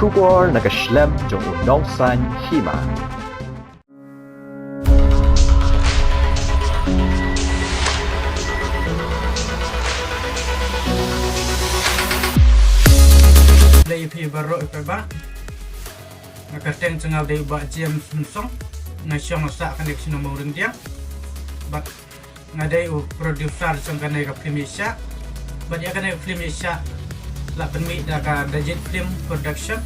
Kubor nagaslem jong unongsan hima. Play baru ipa nakateng cengal day ba James Song na siyang sa connection mo rin dia but ngaday u producer sang kanay ka film isya but ya kanay film isya la penmi da ka Dajit Film Production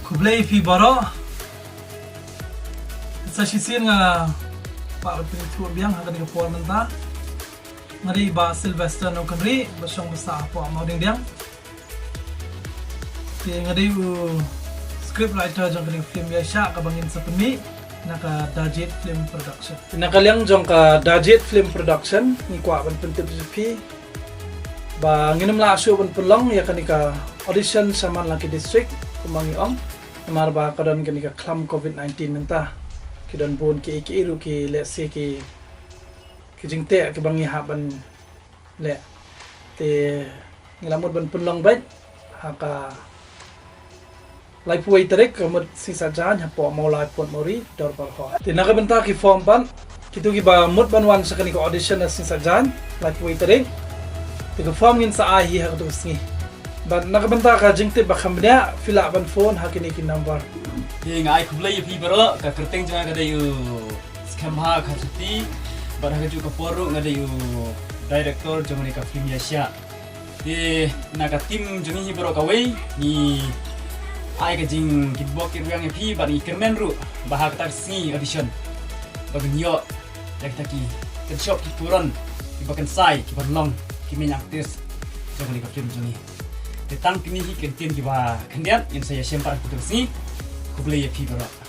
Kublai fi baro sa sisin nga pa pintu biang hakan ka por menta ngari ba Sylvester no kanri basong basa po mo ding diang ti ngari u script writer jong kani film ya sya ka bangin sa penmi naka Dajit Film Production nakaliang jong ka Dajit Film Production ni kwa ban pentip pi ba nginam la asu ban pelong ya kanika audition sama laki district kumangi ong namar ba kadon kanika klam COVID-19 nenta kidon pun ki iru ki let's say ki jingte ki bangi haban le te ngilamut ban pelong baik haka lai puai terek kamut sisa jan ha po mau lai pot mori dor par ho te naga benta ki form ban kitu ki ba mut ban wan sa kanika audition na sisa jan lai puai terek tiga form ngin sa ahi ha tu singi ban nakabanta ka jingte ba khamnya fila ban phone ha kini ki number ye ngai kublai pi baro ka kerteng janga kada yu scam ha khati bar ha ju ka poru ngada yu director jangani ka film Asia ye naga tim jangi hi baro ka wei ni ai ka jing kitbok ki yang pi bar ikermen ru bah ka tar singi audition bag nyo yak taki kan shop ki puron ki bakan sai ki barlong minyak tes jangan ikut film ini. Tentang kini hikin tim kita kendian yang saya sempat putus ni, kubeli ya pi berat.